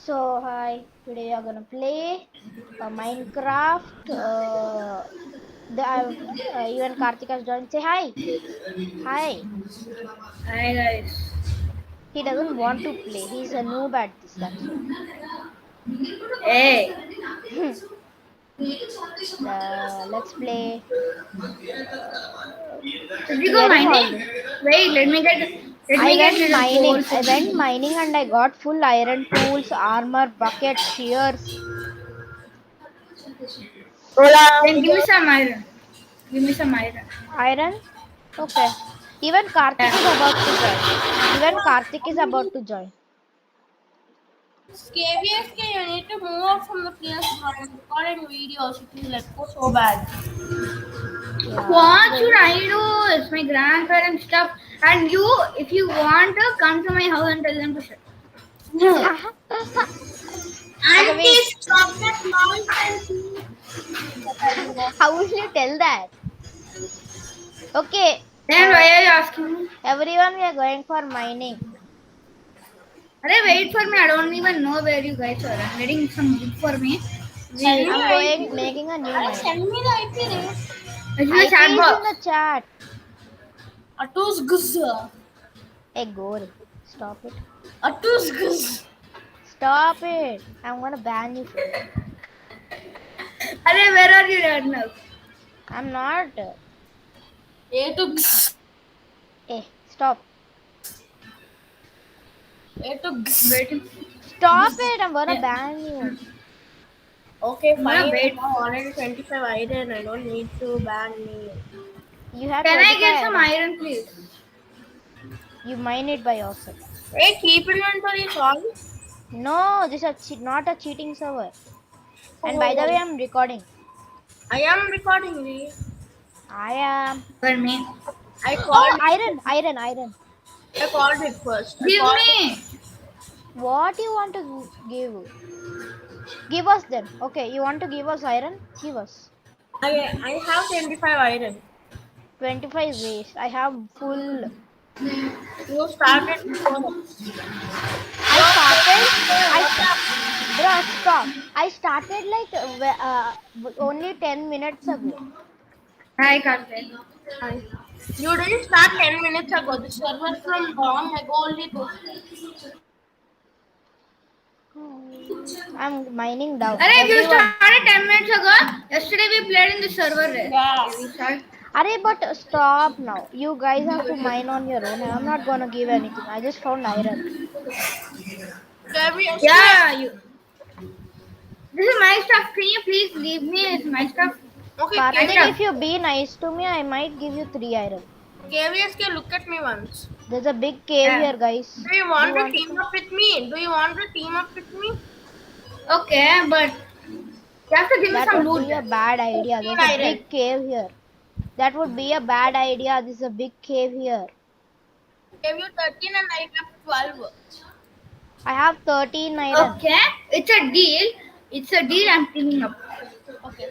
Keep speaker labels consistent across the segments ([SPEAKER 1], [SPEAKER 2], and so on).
[SPEAKER 1] So hi, today we are gonna play Minecraft. Even Karthik has joined. Say hi. Hi.
[SPEAKER 2] Hi guys.
[SPEAKER 1] He doesn't want to play. He's a noob at this. That's
[SPEAKER 2] Hey.
[SPEAKER 1] why. Let's play.
[SPEAKER 2] Did you go
[SPEAKER 1] Hearing
[SPEAKER 2] mining?
[SPEAKER 1] already.
[SPEAKER 2] Wait, let
[SPEAKER 1] I
[SPEAKER 2] me get
[SPEAKER 1] went
[SPEAKER 2] rid of
[SPEAKER 1] mining.
[SPEAKER 2] gold
[SPEAKER 1] I
[SPEAKER 2] first.
[SPEAKER 1] went mining and I got full iron tools, armor, bucket, shears,
[SPEAKER 3] Hola,
[SPEAKER 2] Then give me some iron. Give me some iron.
[SPEAKER 1] iron. Okay. Even Karthik is
[SPEAKER 2] Yeah.
[SPEAKER 1] about to join. Even Karthik is about to join.
[SPEAKER 3] KVSK, you need to move out from the place bro. I'm recording videos. It is like so bad.
[SPEAKER 1] Yeah.
[SPEAKER 2] What should
[SPEAKER 1] Wait.
[SPEAKER 2] I do? It's my grandparents stuff. And you, if you want to come to my house and tell them to shut.
[SPEAKER 1] Okay,
[SPEAKER 3] Auntie,
[SPEAKER 1] wait.
[SPEAKER 3] stop that nonsense.
[SPEAKER 1] How will you tell that? Okay,
[SPEAKER 2] Then why are you asking me?
[SPEAKER 1] everyone, we are going for mining.
[SPEAKER 2] Arey, wait for me. I don't even know where you guys are. I'm getting some wood for me.
[SPEAKER 3] Send
[SPEAKER 2] We,
[SPEAKER 3] me
[SPEAKER 1] I'm
[SPEAKER 3] IP.
[SPEAKER 1] going making a new
[SPEAKER 3] Arey,
[SPEAKER 1] mine.
[SPEAKER 3] send me the IP. Re.
[SPEAKER 2] this is a
[SPEAKER 1] IP
[SPEAKER 2] chat
[SPEAKER 1] is in the
[SPEAKER 2] box.
[SPEAKER 1] chat.
[SPEAKER 3] Atus gus.
[SPEAKER 1] Hey, Gore, stop it.
[SPEAKER 3] Atus gus.
[SPEAKER 1] Stop it. I'm gonna ban you for it.
[SPEAKER 2] Arey, where are you right now?
[SPEAKER 1] I'm not.
[SPEAKER 3] A to gus.
[SPEAKER 1] Hey, stop.
[SPEAKER 3] A to gus.
[SPEAKER 2] Waiting.
[SPEAKER 1] Stop it. I'm gonna
[SPEAKER 2] Yeah.
[SPEAKER 1] ban you.
[SPEAKER 3] Okay,
[SPEAKER 2] I'm gonna
[SPEAKER 3] fine. I
[SPEAKER 2] wait.
[SPEAKER 3] have already 25 iron. I don't need to ban me.
[SPEAKER 1] You have
[SPEAKER 2] Can I get
[SPEAKER 1] 25
[SPEAKER 2] some
[SPEAKER 1] iron.
[SPEAKER 2] iron, please?
[SPEAKER 1] You mine it by yourself.
[SPEAKER 3] Hey, keep inventory, sorry.
[SPEAKER 1] No, this is not a cheating server. And by the way,
[SPEAKER 3] Oh,
[SPEAKER 1] I'm recording.
[SPEAKER 3] I am recording. Re.
[SPEAKER 1] I am.
[SPEAKER 2] For me.
[SPEAKER 3] I
[SPEAKER 1] Oh,
[SPEAKER 3] called it.
[SPEAKER 1] iron, iron, iron.
[SPEAKER 3] I called it first. I
[SPEAKER 2] Give
[SPEAKER 3] called it.
[SPEAKER 2] me.
[SPEAKER 1] What you want to give? Give us then. Okay, you want to give us iron? Give us.
[SPEAKER 3] I have 25 iron.
[SPEAKER 1] 25 is waste. I have full.
[SPEAKER 3] You started before us.
[SPEAKER 1] I started. I
[SPEAKER 3] What's
[SPEAKER 1] st-
[SPEAKER 3] up?
[SPEAKER 1] Bruh, stop. I started like only 10 minutes ago.
[SPEAKER 2] Hi, Karthik.
[SPEAKER 3] You didn't start 10 minutes ago. The server from long ago only took.
[SPEAKER 1] I'm mining down.
[SPEAKER 2] Arey, if you
[SPEAKER 1] Everyone.
[SPEAKER 2] started 10 minutes ago, yesterday we played in the server.
[SPEAKER 3] Yeah.
[SPEAKER 2] Okay, we start.
[SPEAKER 1] Arey, but stop now. You guys have to mine on your own. I'm not gonna give anything. I just found iron.
[SPEAKER 3] KBSK.
[SPEAKER 2] Yeah, you. This is my stuff. Can you please leave me? It's my stuff.
[SPEAKER 3] Okay,
[SPEAKER 2] My
[SPEAKER 1] Karthik,
[SPEAKER 2] stuff.
[SPEAKER 1] if you be nice to me, I might give you 3 iron.
[SPEAKER 3] KBSK, look at me once.
[SPEAKER 1] There's a big cave
[SPEAKER 2] Yeah.
[SPEAKER 1] here, guys.
[SPEAKER 3] Do you
[SPEAKER 1] Do you
[SPEAKER 3] want to
[SPEAKER 1] want to
[SPEAKER 3] team
[SPEAKER 1] come?
[SPEAKER 3] up with me? Do you want to team up with me?
[SPEAKER 2] Okay, but you have to give me
[SPEAKER 1] That
[SPEAKER 2] some
[SPEAKER 1] would
[SPEAKER 2] loot
[SPEAKER 1] be a
[SPEAKER 2] then.
[SPEAKER 1] bad idea.
[SPEAKER 3] 15
[SPEAKER 1] There's a
[SPEAKER 3] iron.
[SPEAKER 1] big cave here. That would be a bad idea. This is a big cave here.
[SPEAKER 3] Gave you 13 and I kept 12.
[SPEAKER 1] I have 13 iron.
[SPEAKER 2] Okay, it's a deal. It's a deal. I'm teaming up.
[SPEAKER 3] Okay,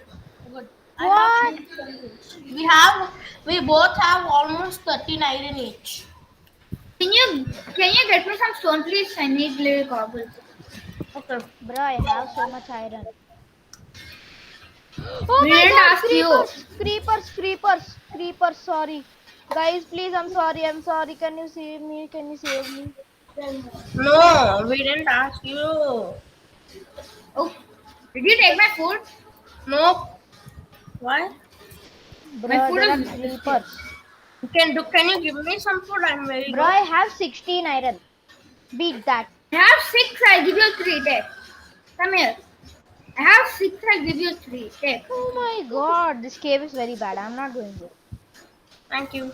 [SPEAKER 3] good. I have
[SPEAKER 1] What?
[SPEAKER 3] 27 each. We both have almost 13 iron each.
[SPEAKER 2] Can you get me some stone, please? I need little cobble.
[SPEAKER 3] Okay.
[SPEAKER 1] Bro, I have so much iron. Oh
[SPEAKER 2] We
[SPEAKER 1] my
[SPEAKER 2] didn't
[SPEAKER 1] god,
[SPEAKER 2] ask you.
[SPEAKER 1] creepers! Creepers, creepers, creepers, sorry. Guys, please, I'm sorry, I'm sorry. Can you save me? Can you save me?
[SPEAKER 3] No, we didn't ask you.
[SPEAKER 2] Oh, did you take my food?
[SPEAKER 3] Nope. Why?
[SPEAKER 2] My
[SPEAKER 1] Bro,
[SPEAKER 2] food
[SPEAKER 1] there are
[SPEAKER 2] is disappeared.
[SPEAKER 1] creepers.
[SPEAKER 3] Can you give me some food? I'm very
[SPEAKER 1] Bro,
[SPEAKER 3] low.
[SPEAKER 1] I have 16 iron. Beat that.
[SPEAKER 2] I have six. I give you three. Take. Come here. I have six. I give you three. Take.
[SPEAKER 1] Oh my god, this cave is very bad. I'm not going there.
[SPEAKER 3] Thank you.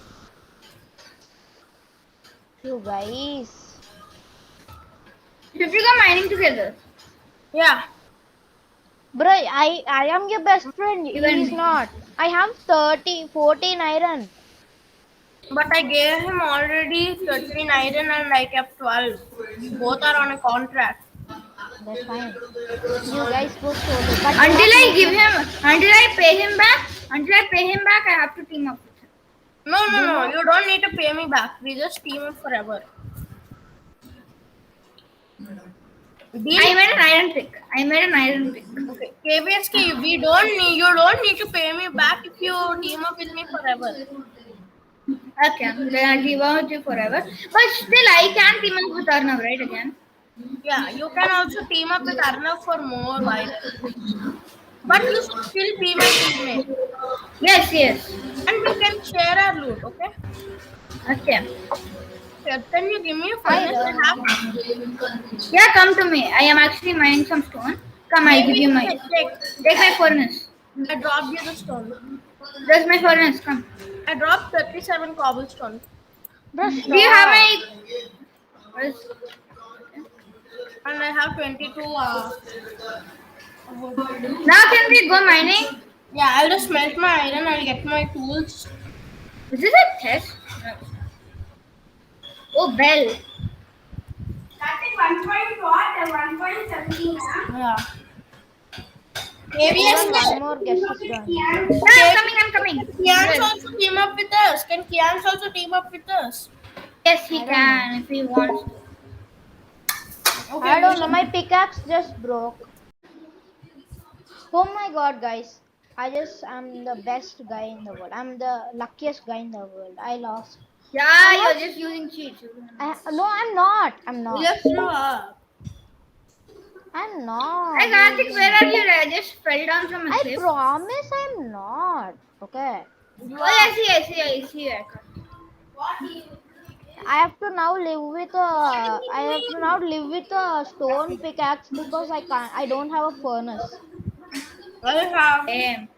[SPEAKER 1] You guys.
[SPEAKER 2] Should we go mining together?
[SPEAKER 3] Yeah,
[SPEAKER 1] Bro, I am your best friend.
[SPEAKER 2] Even
[SPEAKER 1] He is
[SPEAKER 2] me.
[SPEAKER 1] not. I have 30, 14 iron.
[SPEAKER 3] but I gave him already 13 iron and I kept 12. We both are on a contract.
[SPEAKER 1] That's fine. You guys go solo, but do
[SPEAKER 2] Until
[SPEAKER 1] not
[SPEAKER 2] I
[SPEAKER 1] make
[SPEAKER 2] give
[SPEAKER 1] me.
[SPEAKER 2] him, until I pay him back, I have to team up with him.
[SPEAKER 3] No, no,
[SPEAKER 1] Do
[SPEAKER 3] no.
[SPEAKER 1] not.
[SPEAKER 3] You don't need to pay me back. We just team up forever. Deal.
[SPEAKER 2] I made an iron pick.
[SPEAKER 3] Okay. KBSK, you don't need to pay me back if you team up with me forever.
[SPEAKER 2] Okay, then I'll give out you forever. But still, I can't team up with Arnav, right? Again.
[SPEAKER 3] Yeah, you can also team up with Arnav for more violence. But you should still be my teammate.
[SPEAKER 2] Yes.
[SPEAKER 3] And we can share our loot, okay?
[SPEAKER 2] Okay.
[SPEAKER 3] Can you give me a
[SPEAKER 1] Hi,
[SPEAKER 3] furnace? I have.
[SPEAKER 2] Yeah, come to me. I am actually mining some stone. Come, I'll give you my. Take my furnace.
[SPEAKER 3] I dropped you the stone.
[SPEAKER 2] There's my furnace. Come.
[SPEAKER 3] I dropped 37 cobblestone.
[SPEAKER 1] Bro,
[SPEAKER 2] Do you have
[SPEAKER 1] stop.
[SPEAKER 2] my? Where's...
[SPEAKER 3] And I have 22 wood.
[SPEAKER 2] Now can we go mining?
[SPEAKER 3] Yeah, I'll just smelt my iron. I'll get my tools.
[SPEAKER 2] Is this a test? No. Oh, bell.
[SPEAKER 3] Starting 1.4 and 1.17. Yeah.
[SPEAKER 1] Even one more guest is done.
[SPEAKER 2] I'm coming.
[SPEAKER 3] Kian's also team up with us. Can Kian's also team up with us?
[SPEAKER 2] Yes, he can if he wants to.
[SPEAKER 3] Okay,
[SPEAKER 1] I don't know. My pickaxe just broke. Oh my god, guys. I'm the best guy in the world. I'm the luckiest guy in the world. I lost.
[SPEAKER 2] Yeah, you're just using cheats.
[SPEAKER 1] No, I'm not. I'm not.
[SPEAKER 3] Yes, you are.
[SPEAKER 1] I'm not.
[SPEAKER 2] I can't think where are you? I just fell down from a
[SPEAKER 1] I
[SPEAKER 2] cliff.
[SPEAKER 1] promise I'm not. Okay.
[SPEAKER 2] Oh, I see.
[SPEAKER 1] I have to now live with a stone pickaxe because I don't have a furnace.
[SPEAKER 3] I have.
[SPEAKER 2] Damn.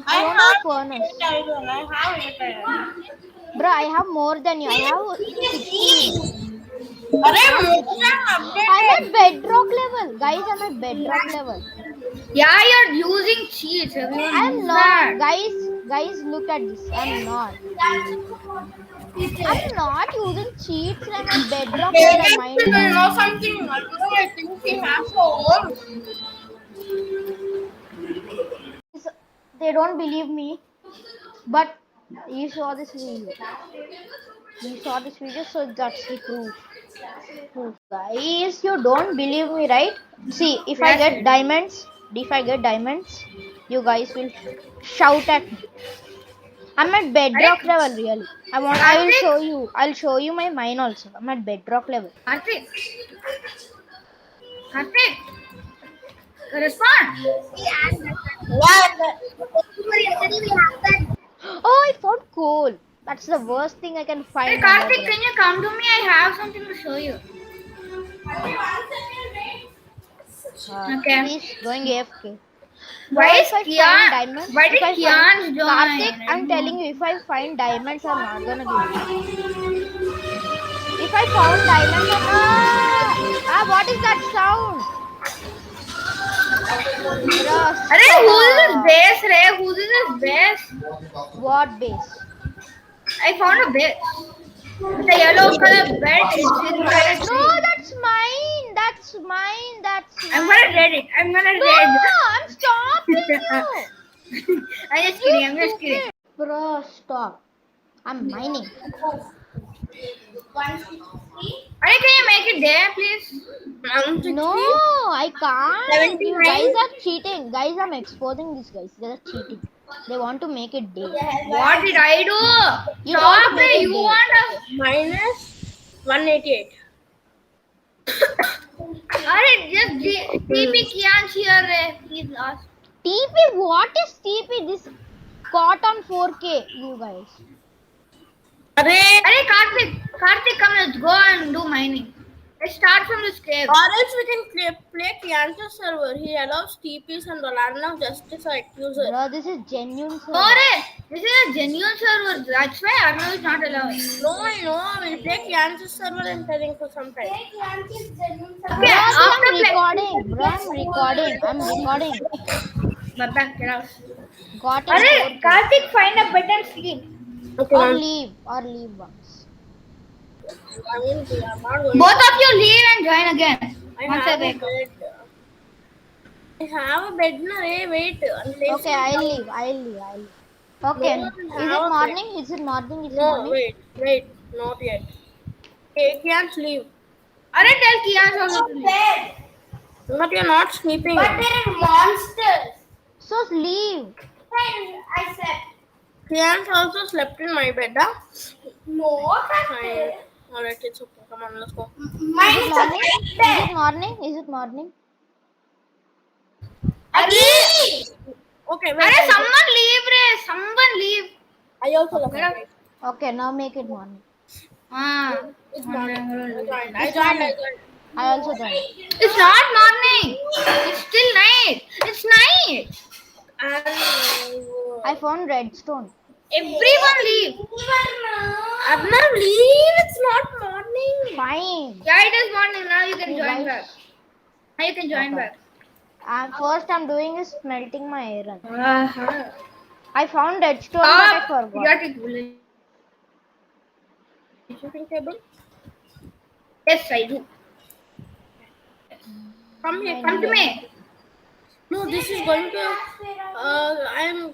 [SPEAKER 1] I don't have a furnace.
[SPEAKER 3] I have 8 iron.
[SPEAKER 1] Bro, I have more than you. I have 16. I'm at bedrock level. Guys, I'm at bedrock level.
[SPEAKER 2] Yeah, you're using cheats. Everyone
[SPEAKER 1] I'm
[SPEAKER 2] knows
[SPEAKER 1] not.
[SPEAKER 2] that.
[SPEAKER 1] Guys, look at this. I'm not. I'm not using cheats. I'm at bedrock level.
[SPEAKER 3] You
[SPEAKER 1] Mind
[SPEAKER 3] know something? I think he has a hole.
[SPEAKER 1] They don't believe me, but you saw this video. So that's the proof. Guys, you don't believe me, right? See, if I get diamonds, you guys will shout at me. I'm at bedrock level, really. I'll show you my mine also. I'm at bedrock level.
[SPEAKER 2] Karthik. Respond.
[SPEAKER 1] Oh, I found coal. That's the worst thing I can find.
[SPEAKER 2] Hey, Karthik, can you come to me? I have something to show you. Okay.
[SPEAKER 1] He's going AFK.
[SPEAKER 2] Why
[SPEAKER 1] if I find diamonds,
[SPEAKER 2] Why did Kian join?
[SPEAKER 1] Karthik, I'm telling you, if I find diamonds, I'm not gonna give you. If I found diamonds, what is that sound?
[SPEAKER 2] Who's this base?
[SPEAKER 1] What base?
[SPEAKER 2] I found a base. With a yellow color bed.
[SPEAKER 1] No, that's mine.
[SPEAKER 2] I'm gonna read it.
[SPEAKER 1] No, I'm stopping you.
[SPEAKER 2] I'm just kidding.
[SPEAKER 1] Bro, stop. I'm mining.
[SPEAKER 2] Can you make it there, please?
[SPEAKER 1] No, I can't. You guys are cheating. Guys, I'm exposing these guys. They're cheating. They want to make it day.
[SPEAKER 2] What did I do?
[SPEAKER 1] You
[SPEAKER 2] Stop
[SPEAKER 1] don't make
[SPEAKER 2] it.
[SPEAKER 1] it
[SPEAKER 2] You
[SPEAKER 1] day.
[SPEAKER 2] want us?
[SPEAKER 3] Minus 188.
[SPEAKER 2] Just TP Kian here. He's lost.
[SPEAKER 1] TP? What is TP? This caught on 4K, you guys.
[SPEAKER 2] Karthik, come, let's go and do mining. Let's start from this cave.
[SPEAKER 3] Or else we can play Kian's server. He allows TPs and Roland Justice are accuser.
[SPEAKER 1] Bro, this is genuine server.
[SPEAKER 2] Sorry, this is a genuine server. That's why Arnav is not allowing.
[SPEAKER 3] No, I know. We'll play Kian's server and telling for some time.
[SPEAKER 1] Bro, I'm recording.
[SPEAKER 2] Baba, get out.
[SPEAKER 1] Got it.
[SPEAKER 2] Karthik, find a bed and sleep.
[SPEAKER 3] Okay,
[SPEAKER 1] Or leave once.
[SPEAKER 3] I mean, we are not going.
[SPEAKER 2] Both of you leave and join again.
[SPEAKER 3] I
[SPEAKER 2] Once
[SPEAKER 3] have
[SPEAKER 2] I
[SPEAKER 3] a
[SPEAKER 2] wake up.
[SPEAKER 3] bed. I have a bed, na re. Wait.
[SPEAKER 1] Okay, I'll leave. Okay.
[SPEAKER 3] No,
[SPEAKER 1] Is it morning?
[SPEAKER 3] No, wait. Not yet. Okay, can't leave.
[SPEAKER 2] Arey, tell Kian also to leave.
[SPEAKER 3] But you're not sleeping.
[SPEAKER 4] But there are monsters.
[SPEAKER 1] So leave.
[SPEAKER 4] I slept.
[SPEAKER 3] Priyan's also slept in my bed, huh?
[SPEAKER 4] No,
[SPEAKER 3] Fine. Alright, it's okay. Come on, let's go.
[SPEAKER 4] mine
[SPEAKER 1] Is
[SPEAKER 4] is
[SPEAKER 1] it morning?
[SPEAKER 4] a
[SPEAKER 1] Is
[SPEAKER 4] bed.
[SPEAKER 1] it morning? Is it morning?
[SPEAKER 4] Again.
[SPEAKER 3] Okay, wait.
[SPEAKER 2] Arey, someone leave, re. Someone leave.
[SPEAKER 3] I also love it.
[SPEAKER 1] Okay, now make it morning.
[SPEAKER 2] Ah,
[SPEAKER 3] It's
[SPEAKER 2] one
[SPEAKER 3] morning.
[SPEAKER 2] time
[SPEAKER 3] I
[SPEAKER 2] we'll leave.
[SPEAKER 3] joined. I joined.
[SPEAKER 1] I also joined.
[SPEAKER 2] It's not morning. It's still night. It's night.
[SPEAKER 3] And
[SPEAKER 1] I found redstone.
[SPEAKER 2] Everyone leave.
[SPEAKER 3] Abner, leave. It's not morning.
[SPEAKER 1] Fine.
[SPEAKER 2] Yeah, it is morning. Now you can
[SPEAKER 1] Hey,
[SPEAKER 2] join
[SPEAKER 1] guys.
[SPEAKER 2] back. Now you can join
[SPEAKER 1] Okay.
[SPEAKER 2] back.
[SPEAKER 1] First I'm doing is smelting my iron.
[SPEAKER 2] Uh-huh.
[SPEAKER 1] I found redstone but I
[SPEAKER 2] Stop.
[SPEAKER 1] forgot.
[SPEAKER 2] Idiotic village.
[SPEAKER 3] Shooting table.
[SPEAKER 2] Yes, I do.
[SPEAKER 3] Come here.
[SPEAKER 2] Come to me.
[SPEAKER 3] No, this is going to.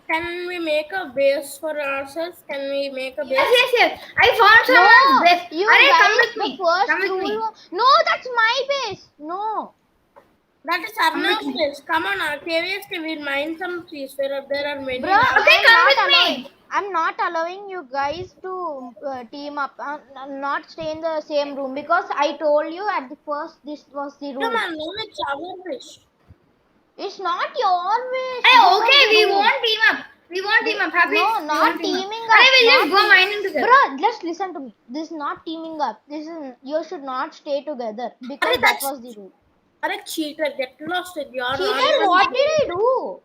[SPEAKER 3] Can we make a base for ourselves? Can we make a base?
[SPEAKER 2] Yes. I found someone's best.
[SPEAKER 1] You
[SPEAKER 2] Arey, come
[SPEAKER 1] guys,
[SPEAKER 2] with
[SPEAKER 1] the
[SPEAKER 2] me.
[SPEAKER 1] first
[SPEAKER 2] Come with
[SPEAKER 1] rule
[SPEAKER 2] me.
[SPEAKER 1] No, that's my base. No.
[SPEAKER 3] That is Arnav's base. Come on, KVSK, we'll mine some trees. There are many.
[SPEAKER 1] Bro,
[SPEAKER 2] Okay,
[SPEAKER 1] I'm
[SPEAKER 2] come
[SPEAKER 1] not
[SPEAKER 2] with
[SPEAKER 1] allowing,
[SPEAKER 2] me.
[SPEAKER 1] I'm not allowing you guys to team up, not stay in the same room because I told you at the first this was the
[SPEAKER 3] Come
[SPEAKER 1] rule.
[SPEAKER 3] on, no, it's our wish.
[SPEAKER 1] It's not your wish.
[SPEAKER 2] Hey,
[SPEAKER 1] This was
[SPEAKER 2] okay,
[SPEAKER 1] the
[SPEAKER 2] we
[SPEAKER 1] rule.
[SPEAKER 2] won't team up. We won't team up. Happy?
[SPEAKER 1] No,
[SPEAKER 2] We
[SPEAKER 1] not
[SPEAKER 2] won't team
[SPEAKER 1] teaming
[SPEAKER 2] up.
[SPEAKER 1] up.
[SPEAKER 2] Arey, we'll just
[SPEAKER 1] not
[SPEAKER 2] go mining together.
[SPEAKER 1] Bro, just listen to me. This is not teaming up. This is you should not stay together because that
[SPEAKER 3] that's-
[SPEAKER 1] was the rule.
[SPEAKER 3] Are a cheater, get lost in your
[SPEAKER 1] Cheater, what did I do?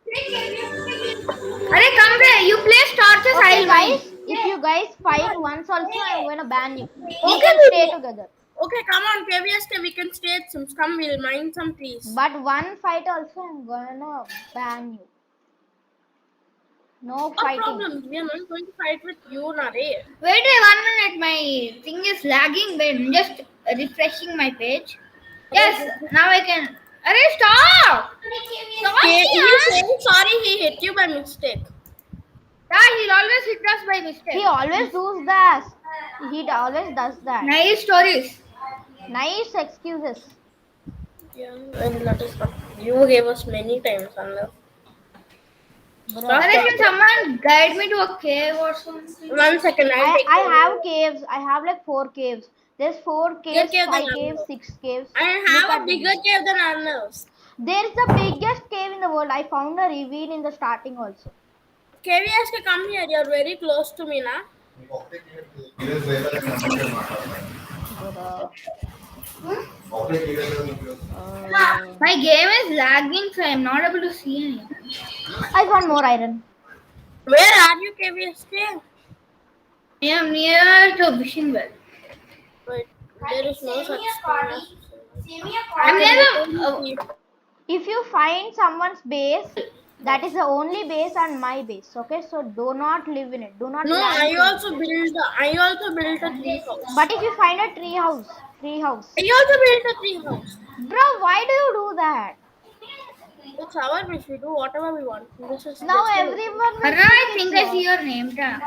[SPEAKER 2] Arey, come there. You place torches,
[SPEAKER 1] Okay,
[SPEAKER 2] I'll mine.
[SPEAKER 1] guys, if you guys fight once also, I'm gonna ban you. We
[SPEAKER 3] Okay,
[SPEAKER 1] can
[SPEAKER 3] we
[SPEAKER 1] stay
[SPEAKER 3] will.
[SPEAKER 1] together.
[SPEAKER 3] Okay, come on, KVSK, we can stay at Sims. Come, we'll mine some trees.
[SPEAKER 1] But one fight also, I'm gonna ban you. No
[SPEAKER 3] No
[SPEAKER 1] fighting.
[SPEAKER 3] problem. We are not going to fight with you, Nare.
[SPEAKER 2] Wait, 1 minute. My thing is lagging. Wait, I'm just refreshing my page. Yes, now I can. Arey, stop! Stop!
[SPEAKER 3] He's
[SPEAKER 2] Kian.
[SPEAKER 3] saying sorry, he hit you by mistake.
[SPEAKER 2] Yeah, he'll always hit us by mistake.
[SPEAKER 1] He always does that. He always does that.
[SPEAKER 2] Nice stories.
[SPEAKER 1] Nice excuses.
[SPEAKER 3] Yeah, and that is what you gave us many times, Anna.
[SPEAKER 1] Bro.
[SPEAKER 2] Arey, can someone guide me to a cave or something?
[SPEAKER 3] 1 second, I'll take
[SPEAKER 1] I
[SPEAKER 3] you.
[SPEAKER 1] have caves. I have like 4 caves. There's 4 caves,
[SPEAKER 3] cave
[SPEAKER 1] 5
[SPEAKER 3] than
[SPEAKER 1] caves,
[SPEAKER 3] Arnav.
[SPEAKER 1] 6 caves.
[SPEAKER 3] I
[SPEAKER 1] Look
[SPEAKER 3] have
[SPEAKER 1] at
[SPEAKER 3] a bigger
[SPEAKER 1] this.
[SPEAKER 3] cave than Arnav's.
[SPEAKER 1] There's the biggest cave in the world. I found a ravine in the starting also.
[SPEAKER 3] KVSK, come here. You're very close to me now.
[SPEAKER 2] My game is lagging, so I'm not able to see anything.
[SPEAKER 1] I found more iron.
[SPEAKER 3] Where are you, KVSK?
[SPEAKER 2] I am near the wishing well.
[SPEAKER 3] Wait, there is no such thing.
[SPEAKER 2] I'm near the.
[SPEAKER 1] If you find someone's base, that is the only base and my base. Okay, so do not live in it. Do not.
[SPEAKER 3] No,
[SPEAKER 1] land
[SPEAKER 3] I
[SPEAKER 1] in it.
[SPEAKER 3] also built a tree house.
[SPEAKER 1] But if you find a tree house,
[SPEAKER 3] I also built a tree house.
[SPEAKER 1] bro, why do you do that?
[SPEAKER 3] It's our wish. We do whatever we want. This is
[SPEAKER 1] Now
[SPEAKER 3] just a-
[SPEAKER 1] everyone. will
[SPEAKER 2] Arey, I
[SPEAKER 1] think
[SPEAKER 2] think
[SPEAKER 1] it's
[SPEAKER 2] I see your name tag.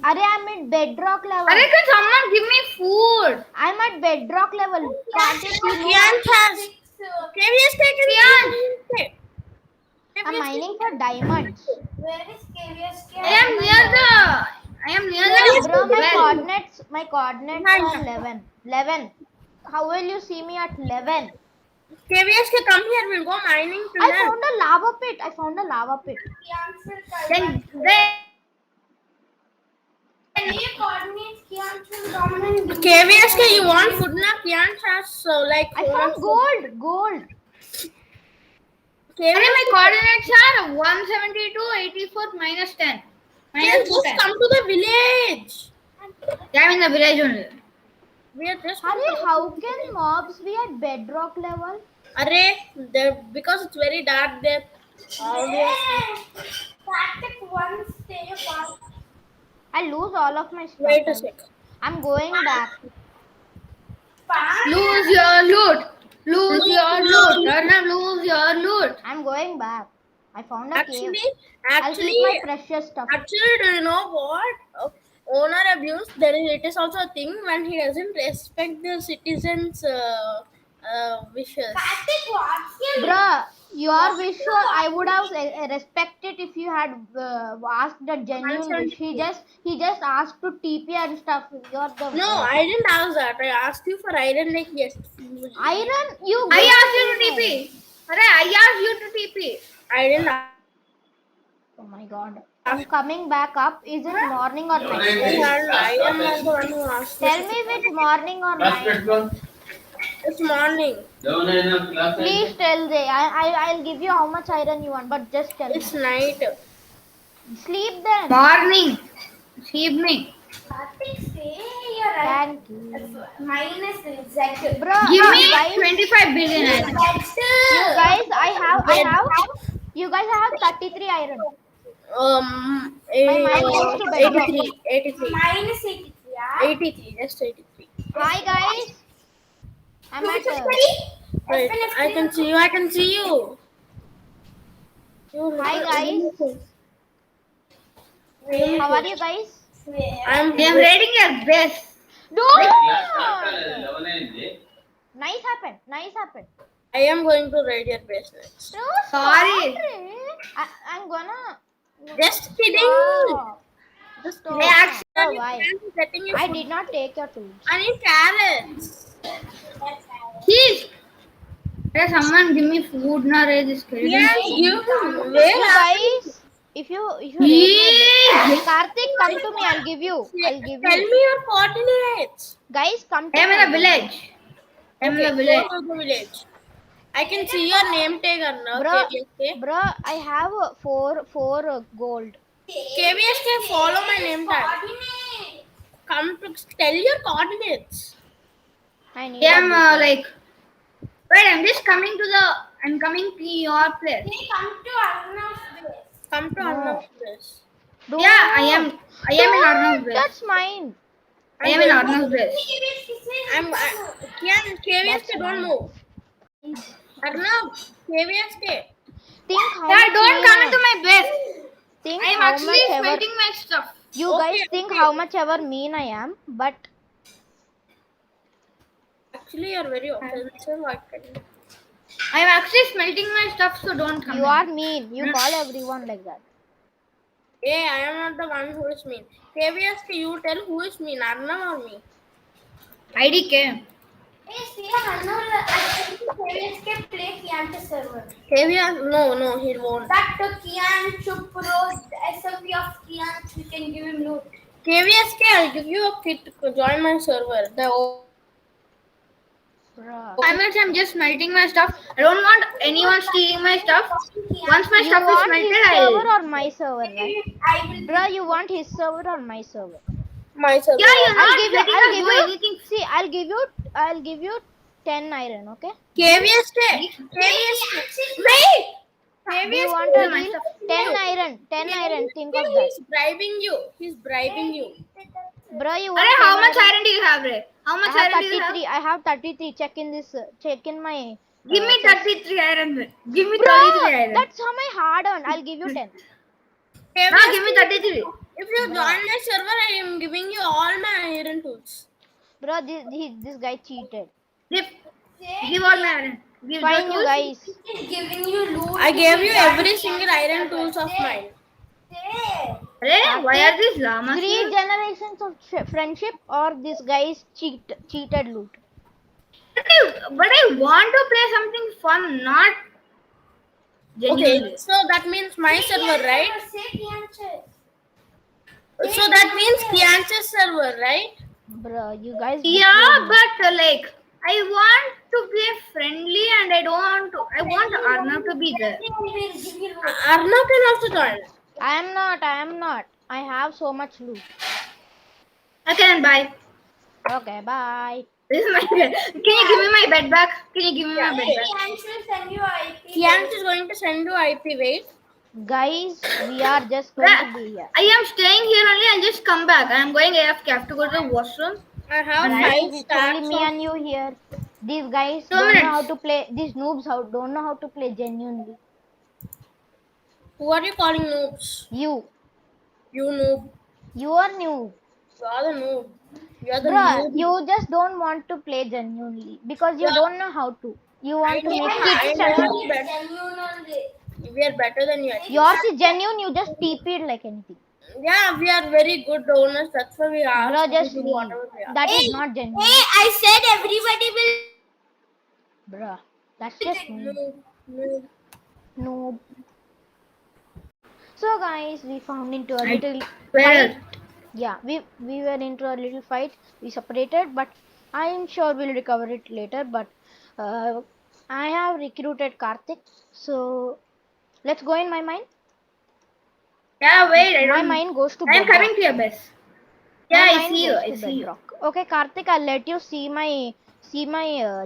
[SPEAKER 1] Are I'm at bedrock level.
[SPEAKER 2] Arey, can someone give me food?
[SPEAKER 1] I'm at bedrock level. Can't you see me?
[SPEAKER 3] Kian has. KVSK,
[SPEAKER 2] Kian.
[SPEAKER 1] I'm mining for diamonds.
[SPEAKER 4] Where is KVSK?
[SPEAKER 2] I am near the.
[SPEAKER 1] Bro,
[SPEAKER 2] well.
[SPEAKER 1] my coordinates are 11. 11. How will you see me at 11?
[SPEAKER 3] KVSK, come here. We'll go mining
[SPEAKER 1] I
[SPEAKER 3] together.
[SPEAKER 1] found a lava pit. I found a lava pit.
[SPEAKER 2] Then
[SPEAKER 3] KVSK, you want food now? Kian has like.
[SPEAKER 1] I found gold. Gold.
[SPEAKER 2] Arey,
[SPEAKER 3] KVSK,
[SPEAKER 2] my coordinates are 172, 84, minus 10.
[SPEAKER 3] Kian,
[SPEAKER 2] Minus
[SPEAKER 3] just
[SPEAKER 2] 10.
[SPEAKER 3] come to the village.
[SPEAKER 2] Yeah, I'm in the village only.
[SPEAKER 3] We are just.
[SPEAKER 1] Hurry, how can mobs be at bedrock level?
[SPEAKER 3] Array, because it's very dark there. Obviously.
[SPEAKER 4] Tactic 1, stay apart.
[SPEAKER 1] I lose all of my stuff.
[SPEAKER 3] Wait a sec.
[SPEAKER 1] I'm going back.
[SPEAKER 2] Lose your loot. Lose your loot. Arnav, lose your loot.
[SPEAKER 1] I'm going back. I found a cave.
[SPEAKER 3] Actually,
[SPEAKER 1] I'll keep my precious stuff.
[SPEAKER 3] do you know what? owner abuse, it is also a thing when he doesn't respect the citizens' wishes.
[SPEAKER 4] Karthik, what's your
[SPEAKER 1] Bruh, your wish I would have respected if you had asked a genuine wish. He just asked to TP and stuff. You're the
[SPEAKER 3] No, I didn't ask that. I asked you for iron like yes.
[SPEAKER 1] iron. You.
[SPEAKER 2] I
[SPEAKER 1] gave
[SPEAKER 2] asked you to
[SPEAKER 1] me.
[SPEAKER 2] TP. Alright, I asked you to TP.
[SPEAKER 3] I didn't ask.
[SPEAKER 1] Oh my god. I'm coming back up. Is it morning or night?
[SPEAKER 3] I am not the one who asked.
[SPEAKER 1] Tell me if it's morning or night.
[SPEAKER 3] It's morning.
[SPEAKER 1] Please tell Jay. I'll give you how much iron you want, but just tell me.
[SPEAKER 3] It's night.
[SPEAKER 1] Sleep then.
[SPEAKER 2] Morning. It's evening.
[SPEAKER 4] Karthik, say you're right.
[SPEAKER 1] Thank you.
[SPEAKER 4] Mine is Z.
[SPEAKER 1] Bro,
[SPEAKER 2] Give me
[SPEAKER 1] guys,
[SPEAKER 2] 25 billion.
[SPEAKER 1] you guys, I have. You guys have 33 iron.
[SPEAKER 3] My
[SPEAKER 1] mind goes to bed.
[SPEAKER 3] 83.
[SPEAKER 4] Mine is 83. Yeah.
[SPEAKER 3] 83, just 83.
[SPEAKER 1] Hi guys. I'm
[SPEAKER 4] You
[SPEAKER 1] at.
[SPEAKER 4] just study?
[SPEAKER 3] Wait, I can see you.
[SPEAKER 1] Hi guys. How are you guys?
[SPEAKER 3] I'm
[SPEAKER 2] They are rating your best.
[SPEAKER 1] Don't. Nice happened.
[SPEAKER 3] I am going to raid your base next.
[SPEAKER 1] No,
[SPEAKER 2] Sorry.
[SPEAKER 1] stop it. I'm gonna.
[SPEAKER 3] Just kidding.
[SPEAKER 1] Stop. Just stop.
[SPEAKER 2] Hey, actually,
[SPEAKER 1] Oh, why?
[SPEAKER 3] Getting your
[SPEAKER 1] I
[SPEAKER 3] food.
[SPEAKER 1] did not take your tools.
[SPEAKER 3] I need carrots.
[SPEAKER 2] Jeez. Hey, someone give me food now. This kid.
[SPEAKER 3] Yeah, you.
[SPEAKER 1] You
[SPEAKER 3] Where are
[SPEAKER 1] guys, if you rate my
[SPEAKER 2] Jeez.
[SPEAKER 1] Karthik, come to me. I'll give you.
[SPEAKER 3] Tell me your coordinates.
[SPEAKER 1] Guys, come to
[SPEAKER 2] I'm
[SPEAKER 1] me.
[SPEAKER 2] in a village. I'm in a village.
[SPEAKER 3] Go to the village. I can see your name tag now.
[SPEAKER 1] Bro,
[SPEAKER 3] KVSK.
[SPEAKER 1] bro, I have four gold.
[SPEAKER 3] KVSK, follow my name tag.
[SPEAKER 4] Coordinate.
[SPEAKER 3] Come to tell your coordinates.
[SPEAKER 1] I need.
[SPEAKER 2] Yeah, I'm
[SPEAKER 1] a
[SPEAKER 2] like. Wait, I'm coming to your place.
[SPEAKER 4] They come to Arnav's place.
[SPEAKER 3] Come to Arnav's place.
[SPEAKER 1] Don't-
[SPEAKER 2] Yeah, I am in Arnav's place.
[SPEAKER 1] That's mine.
[SPEAKER 2] I am in Arnav's place.
[SPEAKER 3] I'm KVSK, don't move. Arnav, KVSK.
[SPEAKER 1] Think how
[SPEAKER 2] Yeah,
[SPEAKER 1] much
[SPEAKER 2] don't
[SPEAKER 1] mean
[SPEAKER 2] come
[SPEAKER 1] I
[SPEAKER 2] into my base.
[SPEAKER 1] Think
[SPEAKER 2] I am
[SPEAKER 1] how
[SPEAKER 2] actually
[SPEAKER 1] much ever.
[SPEAKER 2] smelting my stuff.
[SPEAKER 1] You
[SPEAKER 3] Okay,
[SPEAKER 1] guys think
[SPEAKER 3] okay.
[SPEAKER 1] how much ever mean I am, but
[SPEAKER 3] Actually, you're very offensive.
[SPEAKER 2] I am actually smelting my stuff, so don't come.
[SPEAKER 1] you are mean. You call everyone like that.
[SPEAKER 3] Hey, I am not the one who is mean. KVSK, you tell who is mean, Arnav or me?
[SPEAKER 2] IDK.
[SPEAKER 4] Hey, see, I think play Kian server.
[SPEAKER 3] KVS, no, he won't.
[SPEAKER 4] That Kian, Chupro, the SMP of Kian, we can give him loot.
[SPEAKER 3] KVSK, I'll give you a kit to join my server.
[SPEAKER 1] Bruh.
[SPEAKER 2] 5 minutes, I'm just smelting my stuff. I don't want anyone stealing my stuff. Once my
[SPEAKER 1] You
[SPEAKER 2] stuff is
[SPEAKER 1] want
[SPEAKER 2] smelted,
[SPEAKER 1] his server
[SPEAKER 2] I'll.
[SPEAKER 1] or my server, right?
[SPEAKER 4] I will.
[SPEAKER 1] Bruh, you want his server or my server?
[SPEAKER 3] My server.
[SPEAKER 2] Yeah, you're not
[SPEAKER 1] I'll give
[SPEAKER 2] letting
[SPEAKER 1] you.
[SPEAKER 2] us do anything.
[SPEAKER 1] See, I'll give you 10 iron. Okay.
[SPEAKER 3] KVSK.
[SPEAKER 2] Wait!
[SPEAKER 1] Do you want a deal? 10 iron. 10 iron. Think of that.
[SPEAKER 3] He's bribing you.
[SPEAKER 1] Bruh, you
[SPEAKER 2] Arey,
[SPEAKER 1] want
[SPEAKER 2] how
[SPEAKER 1] 10
[SPEAKER 2] much iron do you have, Ray? How much
[SPEAKER 1] I have
[SPEAKER 2] iron do you have?
[SPEAKER 1] 33. I have 33. Check in this. Check in my.
[SPEAKER 2] Give me 33 iron. Give me 33
[SPEAKER 1] Bruh,
[SPEAKER 2] iron.
[SPEAKER 1] that's how my hard earned. I'll give you 10.
[SPEAKER 2] No, give me 33.
[SPEAKER 3] If you join my server, I am giving you all my iron tools.
[SPEAKER 1] Bruh, this guy cheated.
[SPEAKER 2] Give all my iron. Give
[SPEAKER 1] Fine,
[SPEAKER 2] those
[SPEAKER 1] you
[SPEAKER 2] tools.
[SPEAKER 1] guys.
[SPEAKER 4] He's giving you loot.
[SPEAKER 3] I gave you every single iron tools of mine.
[SPEAKER 4] Say.
[SPEAKER 2] Arey, why are these llamas
[SPEAKER 1] 3
[SPEAKER 2] here?
[SPEAKER 1] generations of friendship or this guy's cheated loot.
[SPEAKER 2] But I want to play something fun, not genuinely.
[SPEAKER 3] Okay, so that means my server, right?
[SPEAKER 4] Say Kian.
[SPEAKER 3] So that means Kian's server, right?
[SPEAKER 1] Bruh, you guys.
[SPEAKER 2] Yeah, but like I want to be friendly and I don't want to. I want Arnav to be there.
[SPEAKER 4] Will give you loot.
[SPEAKER 3] Arnav can also join.
[SPEAKER 1] I am not. I have so much loot.
[SPEAKER 2] Okay, then bye.
[SPEAKER 1] Okay, bye.
[SPEAKER 2] This is my bed. Can you give me my bed back? Can you give me my bed back?
[SPEAKER 4] Kian will send you IP.
[SPEAKER 3] Kian is going to send you IP. Wait.
[SPEAKER 1] Guys, we are just going to be here.
[SPEAKER 2] I am staying here only. I'll just come back. I am going AFK. I have to go to the washroom.
[SPEAKER 3] I have
[SPEAKER 1] Guys,
[SPEAKER 3] 5
[SPEAKER 1] it's
[SPEAKER 3] stacks.
[SPEAKER 1] only me and you here. These guys
[SPEAKER 2] 2
[SPEAKER 1] don't
[SPEAKER 2] minutes.
[SPEAKER 1] know how to play. These noobs don't know how to play genuinely.
[SPEAKER 3] Who are you calling noobs?
[SPEAKER 1] You
[SPEAKER 3] You noob.
[SPEAKER 1] are new.
[SPEAKER 3] You are the noob. You are the
[SPEAKER 1] Bruh,
[SPEAKER 3] noob.
[SPEAKER 1] you just don't want to play genuinely because you
[SPEAKER 3] Yeah,
[SPEAKER 1] don't know how to. You
[SPEAKER 3] I
[SPEAKER 1] want to
[SPEAKER 3] know.
[SPEAKER 1] make
[SPEAKER 4] Yeah,
[SPEAKER 1] kids
[SPEAKER 3] I
[SPEAKER 1] stuff.
[SPEAKER 3] know
[SPEAKER 4] genuine
[SPEAKER 3] we better.
[SPEAKER 4] only.
[SPEAKER 3] We are better than you
[SPEAKER 1] Yours
[SPEAKER 3] actually.
[SPEAKER 1] is genuine, you just TP'd like anything.
[SPEAKER 3] Yeah, we are very good owners. That's why we ask
[SPEAKER 1] Bruh,
[SPEAKER 3] you to
[SPEAKER 1] just
[SPEAKER 3] do
[SPEAKER 1] leave.
[SPEAKER 3] whatever we ask.
[SPEAKER 1] That is
[SPEAKER 4] Hey,
[SPEAKER 1] not
[SPEAKER 4] hey,
[SPEAKER 1] genuine.
[SPEAKER 4] I said everybody will.
[SPEAKER 1] Bruh, that's just noob.
[SPEAKER 3] Noob, noob.
[SPEAKER 1] Noob. So guys, we found into a
[SPEAKER 2] I
[SPEAKER 1] little fight.
[SPEAKER 2] well,
[SPEAKER 1] Yeah, we were into a little fight. We separated, but I am sure we'll recover it later. But uh, I have recruited Karthik, so let's go in my mine.
[SPEAKER 2] yeah, wait, I
[SPEAKER 1] My
[SPEAKER 2] don't.
[SPEAKER 1] mine goes to
[SPEAKER 2] I am coming
[SPEAKER 1] bedrock.
[SPEAKER 2] to your base.
[SPEAKER 1] My
[SPEAKER 2] Yeah, I
[SPEAKER 1] mine
[SPEAKER 2] see you.
[SPEAKER 1] goes
[SPEAKER 2] I
[SPEAKER 1] to
[SPEAKER 2] see you.
[SPEAKER 1] bedrock. Okay, Karthik, I'll let you see my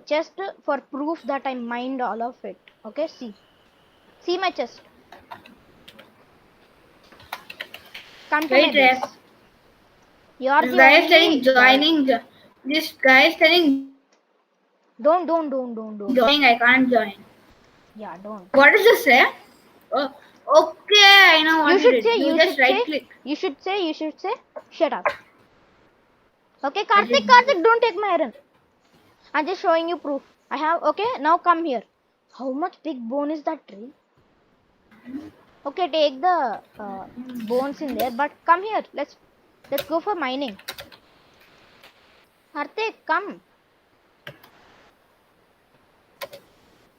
[SPEAKER 1] chest for proof that I mined all of it. Okay, see my chest. Come to my
[SPEAKER 2] Wait,
[SPEAKER 1] base. You're
[SPEAKER 2] this
[SPEAKER 1] the
[SPEAKER 2] guy is telling
[SPEAKER 1] only guy.
[SPEAKER 2] joining. This guy is telling
[SPEAKER 1] Don't.
[SPEAKER 2] joining. I can't join.
[SPEAKER 1] Yeah, don't.
[SPEAKER 2] What does this say? Oh, okay, I know what
[SPEAKER 1] You
[SPEAKER 2] you
[SPEAKER 1] should
[SPEAKER 2] did.
[SPEAKER 1] say,
[SPEAKER 2] You
[SPEAKER 1] you
[SPEAKER 2] just
[SPEAKER 1] should say,
[SPEAKER 2] right click.
[SPEAKER 1] you should say, shut up. Okay,
[SPEAKER 2] I did.
[SPEAKER 1] Karthik, don't take my iron. I'm just showing you proof. I have, okay, now come here. How much big bone is that tree? Okay, take the bones in there, but come here. Let's go for mining. Karthik, come.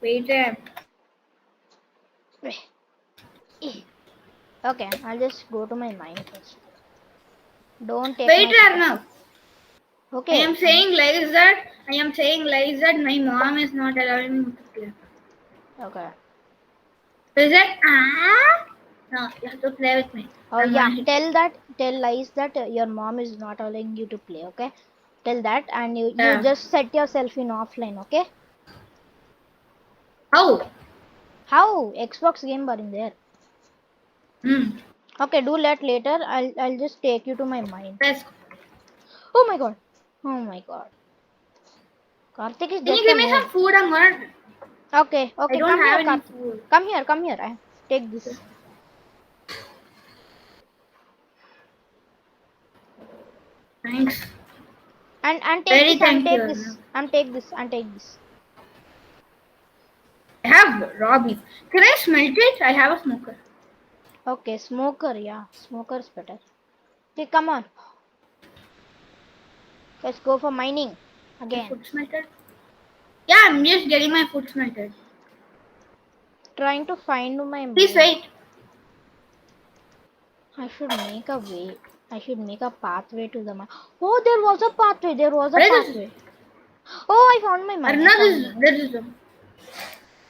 [SPEAKER 2] Wait,
[SPEAKER 1] Okay, I'll just go to my mine first. Don't take
[SPEAKER 2] wait,
[SPEAKER 1] my stuff.
[SPEAKER 2] Arnav. I
[SPEAKER 1] Okay,
[SPEAKER 2] am saying like that. I am saying like that. My mom is not allowing me to play.
[SPEAKER 1] okay.
[SPEAKER 2] Is it? Ah? No, you have to play with me.
[SPEAKER 1] Oh
[SPEAKER 2] I'm
[SPEAKER 1] yeah,
[SPEAKER 2] gonna hit you.
[SPEAKER 1] tell lies that your mom is not allowing you to play. Okay, tell that, and you
[SPEAKER 2] Yeah.
[SPEAKER 1] just set yourself in offline. Okay.
[SPEAKER 2] How?
[SPEAKER 1] How? Xbox game bar in there.
[SPEAKER 2] Hmm.
[SPEAKER 1] Okay, do that later. I'll just take you to my mine.
[SPEAKER 2] Let's go.
[SPEAKER 1] Oh my god. Oh my god. Karthik is
[SPEAKER 2] Can you
[SPEAKER 1] just a
[SPEAKER 2] give me
[SPEAKER 1] noob.
[SPEAKER 2] some food? I'm gonna.
[SPEAKER 1] Okay,
[SPEAKER 2] I
[SPEAKER 1] okay,
[SPEAKER 2] don't
[SPEAKER 1] come here,
[SPEAKER 2] have any
[SPEAKER 1] Karthik.
[SPEAKER 2] food.
[SPEAKER 1] Come here. Take this.
[SPEAKER 2] Thanks.
[SPEAKER 1] And take
[SPEAKER 2] Very
[SPEAKER 1] this and
[SPEAKER 2] thank you,
[SPEAKER 1] take this.
[SPEAKER 2] Arnav.
[SPEAKER 1] And take this and take this.
[SPEAKER 2] I have raw beef. Can I smelt it? I have a smoker.
[SPEAKER 1] Okay, smoker, yeah. Smoker's better. Okay, come on. Let's go for mining
[SPEAKER 2] My
[SPEAKER 1] again.
[SPEAKER 2] food smelted. Yeah, I'm just getting my food smelted.
[SPEAKER 1] Trying to find my
[SPEAKER 2] Please
[SPEAKER 1] mine.
[SPEAKER 2] wait.
[SPEAKER 1] I should make a way. I should make a pathway to the mine. Oh, there was a pathway. There was a
[SPEAKER 2] What is this?
[SPEAKER 1] pathway. Oh, I found my mine. I
[SPEAKER 2] Arnav,
[SPEAKER 1] found my mine.
[SPEAKER 2] this is.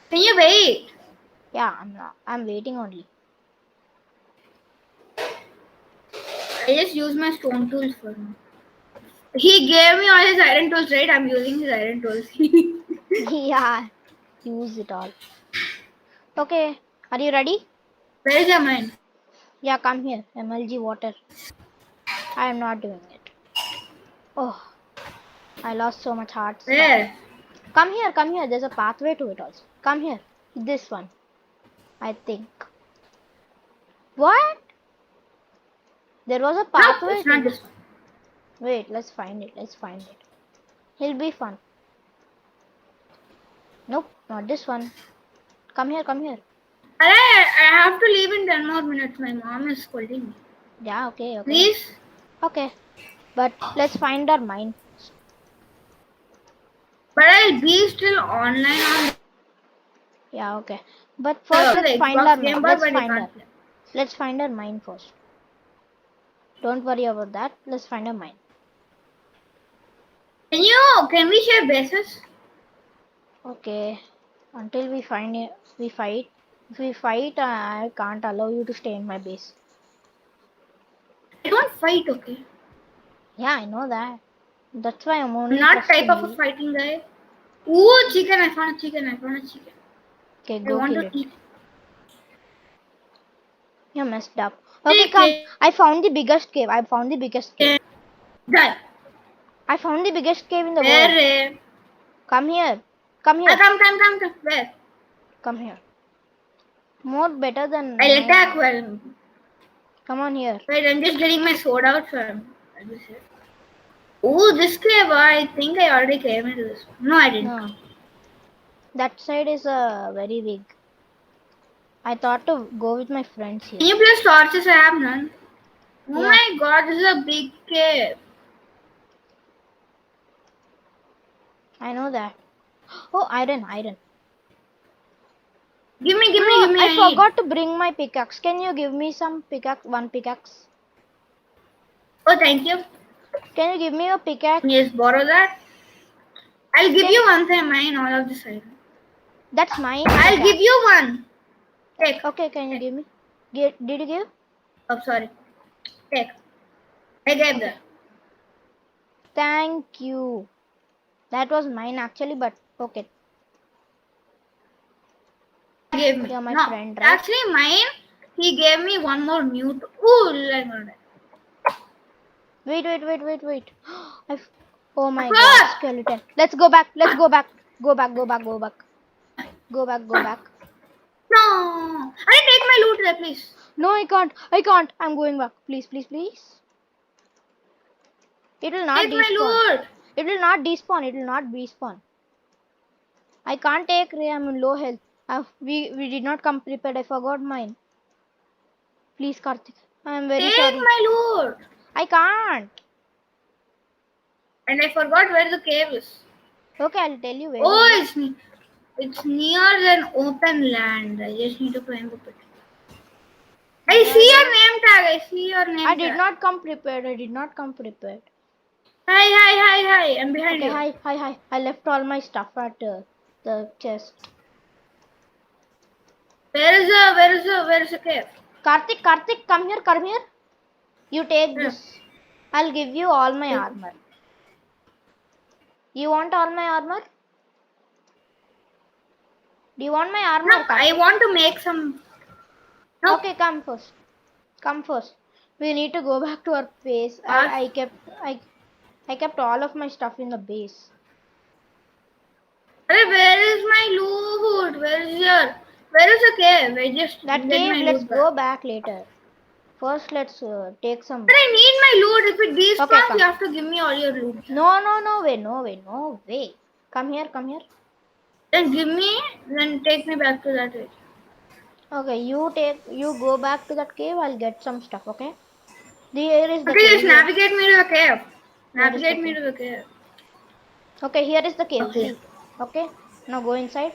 [SPEAKER 2] Can you wait?
[SPEAKER 1] Yeah, I'm not. I'm waiting only.
[SPEAKER 2] I just use my stone tools for now. He gave me all his iron tools, right? I'm using his iron tools.
[SPEAKER 1] Yeah, use it all. Okay, are you ready?
[SPEAKER 2] Where is your mine?
[SPEAKER 1] Yeah, come here. MLG water. I am not doing it. Oh, I lost so much heart stuff.
[SPEAKER 2] Where?
[SPEAKER 1] Come here, come here. There's a pathway to it also. Come here. This one, I think. What? There was a
[SPEAKER 2] No,
[SPEAKER 1] pathway
[SPEAKER 2] it's not
[SPEAKER 1] to.
[SPEAKER 2] this one.
[SPEAKER 1] Wait, let's find it. Let's find it. It'll be fun. Nope, not this one. Come here, come here.
[SPEAKER 2] I have to leave in 10 more minutes. My mom is scolding me.
[SPEAKER 1] Yeah, okay.
[SPEAKER 2] Please?
[SPEAKER 1] Okay. But let's find our mine.
[SPEAKER 2] But I'll be still online on
[SPEAKER 1] Yeah, okay. But first
[SPEAKER 2] the
[SPEAKER 1] let's find our
[SPEAKER 2] Xbox
[SPEAKER 1] mine.
[SPEAKER 2] Game Boy,
[SPEAKER 1] Let's
[SPEAKER 2] but I
[SPEAKER 1] find her.
[SPEAKER 2] can't play.
[SPEAKER 1] Let's find our mine first. Don't worry about that. Let's find our mine.
[SPEAKER 2] Can we share bases?
[SPEAKER 1] Okay. Until we find it, we fight. If we fight, I can't allow you to stay in my base.
[SPEAKER 2] I don't fight, okay?
[SPEAKER 1] Yeah, I know that. That's why I'm
[SPEAKER 2] I'm
[SPEAKER 1] only
[SPEAKER 2] not type
[SPEAKER 1] trusting
[SPEAKER 2] of a
[SPEAKER 1] you.
[SPEAKER 2] fighting guy. Ooh, chicken! I found a chicken. I found a chicken.
[SPEAKER 1] Okay,
[SPEAKER 2] I
[SPEAKER 1] go
[SPEAKER 2] want
[SPEAKER 1] kill
[SPEAKER 2] to
[SPEAKER 1] it.
[SPEAKER 2] eat.
[SPEAKER 1] You messed up. Okay, come. I found the biggest cave. I found the biggest cave.
[SPEAKER 2] Die.
[SPEAKER 1] I found the biggest cave in the world.
[SPEAKER 2] Where?
[SPEAKER 1] Come here. Come here.
[SPEAKER 2] Come. Where?
[SPEAKER 1] Come here. More better than
[SPEAKER 2] I'll
[SPEAKER 1] my-
[SPEAKER 2] attack. Well,
[SPEAKER 1] Come on here.
[SPEAKER 2] wait, I'm just getting my sword out from. Oh, this cave. I think I already came into this one. No, I didn't.
[SPEAKER 1] No. That side is very big. I thought to go with my friends here.
[SPEAKER 2] Can you place torches? I have none. Oh
[SPEAKER 1] Yeah.
[SPEAKER 2] my god, this is a big cave.
[SPEAKER 1] I know that. Oh, iron.
[SPEAKER 2] Give me,
[SPEAKER 1] Bro,
[SPEAKER 2] give me.
[SPEAKER 1] I
[SPEAKER 2] need.
[SPEAKER 1] forgot to bring my pickaxe. Can you give me some pickaxe? One pickaxe.
[SPEAKER 2] Oh, thank you.
[SPEAKER 1] Can you give me a pickaxe?
[SPEAKER 2] Can you just borrow that? I'll give
[SPEAKER 1] Can-
[SPEAKER 2] you one thing, mine, all of this iron.
[SPEAKER 1] That's mine.
[SPEAKER 2] I'll
[SPEAKER 1] pickaxe.
[SPEAKER 2] give you one. Take.
[SPEAKER 1] Okay, can you give me? Did you give?
[SPEAKER 2] Oh, sorry. Take. I gave that.
[SPEAKER 1] Thank you. That was mine actually, but okay.
[SPEAKER 2] Gave me.
[SPEAKER 1] You're my
[SPEAKER 2] No,
[SPEAKER 1] friend, right?
[SPEAKER 2] actually, mine. He gave me one more new. Ooh, I'm gonna die.
[SPEAKER 1] Wait. Oh my
[SPEAKER 2] Of
[SPEAKER 1] god,
[SPEAKER 2] course.
[SPEAKER 1] skeleton. Let's go back. Go back. Go back.
[SPEAKER 2] No. I didn't take my loot there, please.
[SPEAKER 1] No, I can't. I'm going back. Please. It will not
[SPEAKER 2] Take my
[SPEAKER 1] despawn.
[SPEAKER 2] loot.
[SPEAKER 1] It will not despawn. I can't take Ray. I'm in low health. We did not come prepared. I forgot mine. Please, Karthik. I'm very
[SPEAKER 2] Take
[SPEAKER 1] sorry.
[SPEAKER 2] my loot.
[SPEAKER 1] I can't.
[SPEAKER 2] And I forgot where the cave is.
[SPEAKER 1] Okay, I'll tell you where.
[SPEAKER 2] Oh,
[SPEAKER 1] it is.
[SPEAKER 2] it's near an open land. I just need to climb up it. I see your name tag. I see your name
[SPEAKER 1] I
[SPEAKER 2] tag.
[SPEAKER 1] did not come prepared.
[SPEAKER 2] Hi. I'm behind
[SPEAKER 1] Okay,
[SPEAKER 2] you.
[SPEAKER 1] hi. I left all my stuff at the chest.
[SPEAKER 2] Where is the cave?
[SPEAKER 1] Karthik, come here. You take
[SPEAKER 2] Yeah.
[SPEAKER 1] this. I'll give you all my armor. You want all my armor? Do you want my armor?
[SPEAKER 2] No,
[SPEAKER 1] Karthik?
[SPEAKER 2] I want to make some. No.
[SPEAKER 1] Okay, come first. We need to go back to our base. I kept all of my stuff in the base.
[SPEAKER 2] Where is my loot? Where is the cave? I just
[SPEAKER 1] That
[SPEAKER 2] get
[SPEAKER 1] cave,
[SPEAKER 2] my
[SPEAKER 1] let's
[SPEAKER 2] loot
[SPEAKER 1] go
[SPEAKER 2] back.
[SPEAKER 1] back later. First, let's take some.
[SPEAKER 2] But I need my loot. If it despawns,
[SPEAKER 1] Okay, come.
[SPEAKER 2] you have to give me all your loot.
[SPEAKER 1] No way. Come here.
[SPEAKER 2] Then give me, then take me back to that way.
[SPEAKER 1] Okay, you go back to that cave. I'll get some stuff. Okay. Here is the
[SPEAKER 2] Okay,
[SPEAKER 1] cave.
[SPEAKER 2] just navigate me to the cave.
[SPEAKER 1] Where is the
[SPEAKER 2] Navigate me
[SPEAKER 1] cave?
[SPEAKER 2] to the cave.
[SPEAKER 1] Okay, here is the cave.
[SPEAKER 2] Okay.
[SPEAKER 1] See. Okay. Now go inside,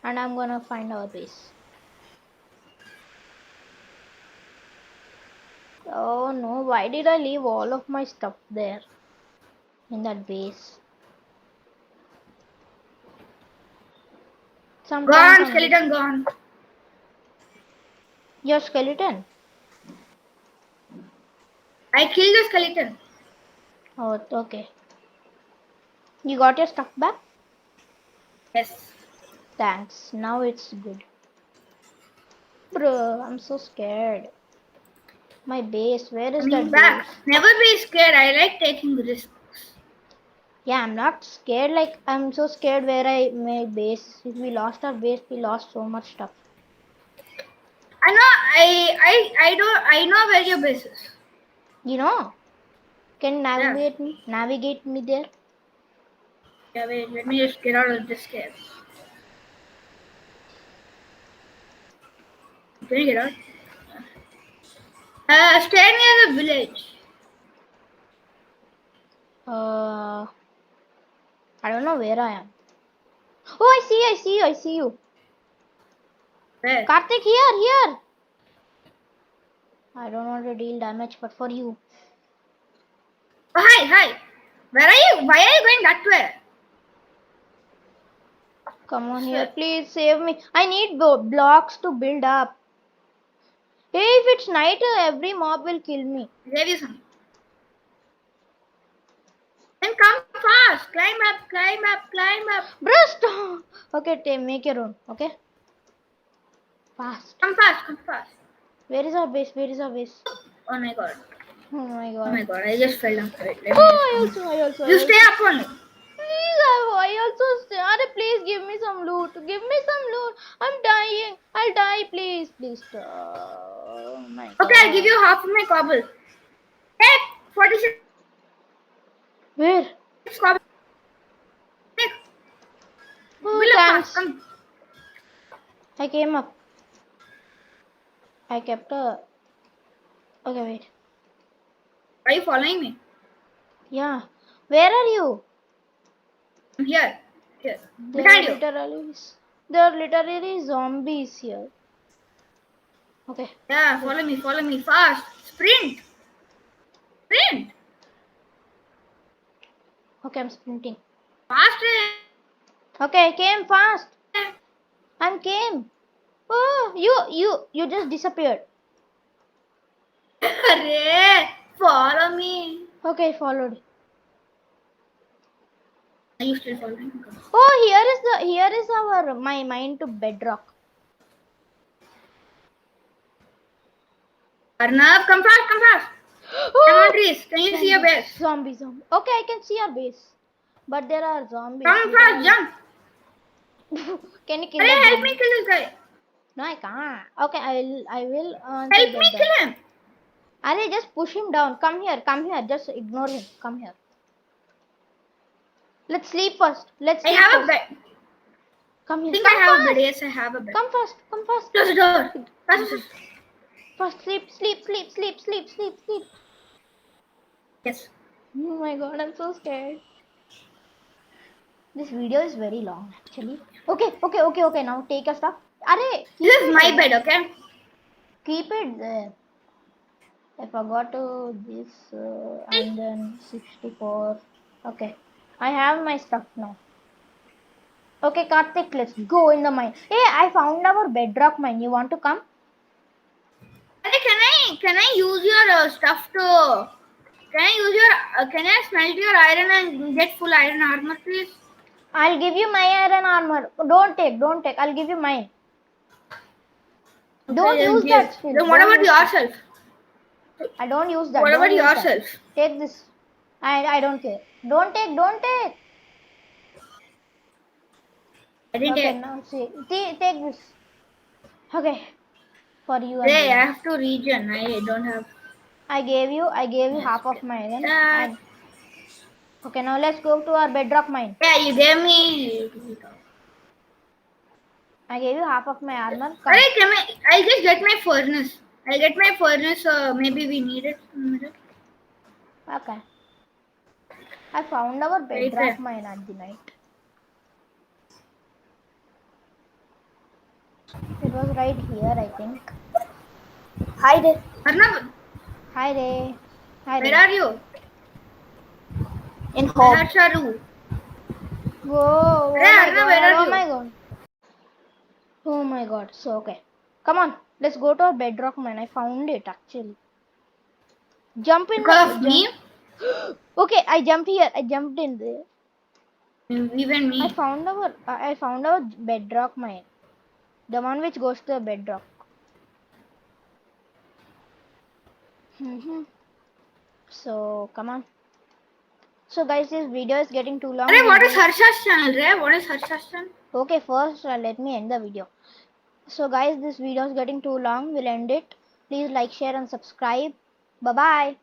[SPEAKER 1] and I'm gonna find our base. Oh no! Why did I leave all of my stuff there in that base? Sometimes
[SPEAKER 2] Gone,
[SPEAKER 1] I'm
[SPEAKER 2] skeleton gone.
[SPEAKER 1] your skeleton.
[SPEAKER 2] I killed the skeleton.
[SPEAKER 1] Oh, okay. You got your stuff back?
[SPEAKER 2] Yes.
[SPEAKER 1] Thanks. Now it's good. Bro, I'm so scared. My base. Where is
[SPEAKER 2] Coming
[SPEAKER 1] that
[SPEAKER 2] back.
[SPEAKER 1] base?
[SPEAKER 2] Never be scared. I like taking risks.
[SPEAKER 1] Yeah, I'm not scared. Like I'm so scared where I made base. If we lost our base, we lost so much stuff.
[SPEAKER 2] I know. I know where your base is.
[SPEAKER 1] You know? Can you navigate me there?
[SPEAKER 2] Yeah, wait. Let me just get out of this cave. Can you get out? Stay near the village.
[SPEAKER 1] I don't know where I am. Oh, I see you.
[SPEAKER 2] Where?
[SPEAKER 1] Karthik, here. I don't want to deal damage, but for you.
[SPEAKER 2] Oh, hi. Where are you? Why are you going that way?
[SPEAKER 1] Come on here, please save me. I need blocks to build up. Hey, if it's night, every mob will kill me.
[SPEAKER 2] There is some. Then come fast. Climb up.
[SPEAKER 1] Bro, stop. Okay, make your own. Okay. Fast.
[SPEAKER 2] Come fast.
[SPEAKER 1] Where is our base?
[SPEAKER 2] Oh my god.
[SPEAKER 1] Oh my
[SPEAKER 2] Oh my
[SPEAKER 1] god.
[SPEAKER 2] god. I just fell down. Wait, let me
[SPEAKER 1] Oh,
[SPEAKER 2] just
[SPEAKER 1] I also.
[SPEAKER 2] You stay up only.
[SPEAKER 1] Please, I also stay. Please give me some loot. I'm dying. I'll die. Please stop. Oh my god.
[SPEAKER 2] Okay, I'll give you half of my cobble. Hey, 46
[SPEAKER 1] Where?
[SPEAKER 2] Stop. Quick.
[SPEAKER 1] Oh,
[SPEAKER 2] Will up fast.
[SPEAKER 1] thanks.
[SPEAKER 2] Come.
[SPEAKER 1] I came up. I kept a. Okay, wait.
[SPEAKER 2] Are you following me?
[SPEAKER 1] Yeah. Where are you?
[SPEAKER 2] I'm here. Here.
[SPEAKER 1] There are
[SPEAKER 2] Behind you.
[SPEAKER 1] literally zombies here. Okay.
[SPEAKER 2] Yeah, follow me. Follow me. Fast. Sprint. Sprint.
[SPEAKER 1] Okay, I'm sprinting.
[SPEAKER 2] Faster.
[SPEAKER 1] Okay, I came fast. I came. Oh, you just disappeared.
[SPEAKER 2] Arre, follow me.
[SPEAKER 1] Okay, followed.
[SPEAKER 2] Are you still following?
[SPEAKER 1] Oh, here is our my mine to bedrock.
[SPEAKER 2] Arnav, come fast. Come fast. I'm on trees. Can you see your base?
[SPEAKER 1] Zombie. Okay, I can see our base, but there are zombies.
[SPEAKER 2] Come fast. Jump.
[SPEAKER 1] Can you kill
[SPEAKER 2] Arre,
[SPEAKER 1] that
[SPEAKER 2] help me
[SPEAKER 1] zombie?
[SPEAKER 2] kill this guy.
[SPEAKER 1] No, I can't. Okay, I will
[SPEAKER 2] Help
[SPEAKER 1] get
[SPEAKER 2] me
[SPEAKER 1] that.
[SPEAKER 2] kill him.
[SPEAKER 1] Arey, just push him down. Come here. Just ignore him. Come here. Let's sleep first.
[SPEAKER 2] I have a bed.
[SPEAKER 1] Come
[SPEAKER 2] I
[SPEAKER 1] here.
[SPEAKER 2] think
[SPEAKER 1] Come
[SPEAKER 2] I have a
[SPEAKER 1] fast.
[SPEAKER 2] bed. Yes, I have a bed.
[SPEAKER 1] Come fast. Come fast.
[SPEAKER 2] Close the door. Fast, fast.
[SPEAKER 1] Fast. Sleep.
[SPEAKER 2] Yes.
[SPEAKER 1] Oh my god, I'm so scared. This video is very long actually. Okay. Now take your stuff. Arey,
[SPEAKER 2] This is my bed, okay?
[SPEAKER 1] keep it there. I forgot to this and then 64. Okay. I have my stuff now. Okay, Karthik, let's go in the mine. Hey, I found our bedrock mine. You want to come?
[SPEAKER 2] Arre, can I use your stuff to? Can I use your? Can I smelt your iron and get full iron armor, please?
[SPEAKER 1] I'll give you my iron armor. Don't take. I'll give you mine.
[SPEAKER 2] Okay,
[SPEAKER 1] Don't
[SPEAKER 2] then
[SPEAKER 1] use
[SPEAKER 2] give.
[SPEAKER 1] that skill.
[SPEAKER 2] Then what
[SPEAKER 1] Don't
[SPEAKER 2] about
[SPEAKER 1] use that.
[SPEAKER 2] yourself?
[SPEAKER 1] I don't use that.
[SPEAKER 2] What
[SPEAKER 1] Don't
[SPEAKER 2] about
[SPEAKER 1] use that.
[SPEAKER 2] yourself?
[SPEAKER 1] Take this. I don't care. Don't take.
[SPEAKER 2] I didn't
[SPEAKER 1] Okay,
[SPEAKER 2] take.
[SPEAKER 1] now see. Take this. Okay. For you and
[SPEAKER 2] Hey, I
[SPEAKER 1] me.
[SPEAKER 2] have to regen. I don't have.
[SPEAKER 1] I gave you
[SPEAKER 2] Yes,
[SPEAKER 1] half of
[SPEAKER 2] okay.
[SPEAKER 1] my iron.
[SPEAKER 2] That.
[SPEAKER 1] Okay, now let's go to our bedrock mine.
[SPEAKER 2] Yeah, you gave me.
[SPEAKER 1] I gave you half of my armor. Come.
[SPEAKER 2] Alright, I'll just get my furnace. I'll get my furnace. Maybe we need it.
[SPEAKER 1] Okay. I found our
[SPEAKER 2] Right
[SPEAKER 1] bedrock
[SPEAKER 2] there.
[SPEAKER 1] mine at the night. It was right here, I think.
[SPEAKER 3] Hi there.
[SPEAKER 2] Arnav,
[SPEAKER 1] Hi there.
[SPEAKER 2] where are you?
[SPEAKER 3] In home.
[SPEAKER 2] That's Charu.
[SPEAKER 1] Whoa,
[SPEAKER 2] Hey, Arnav, where are
[SPEAKER 1] oh
[SPEAKER 2] you?
[SPEAKER 1] my god. Oh my god. So, okay. Come on. Let's go to our bedrock mine. I found it actually. Jump in
[SPEAKER 2] Because of me?
[SPEAKER 1] Okay, I jumped here. I jumped in there.
[SPEAKER 2] Even me.
[SPEAKER 1] I found our bedrock mine. The one which goes to the bedrock. So, come on. So, guys, this video is getting too long.
[SPEAKER 2] Arey, what is Harsha's channel, Ray? What is Harsha's channel?
[SPEAKER 1] Okay, first let me end the video. So, guys, this video is getting too long. We'll end it. Please like, share, and subscribe. Bye bye.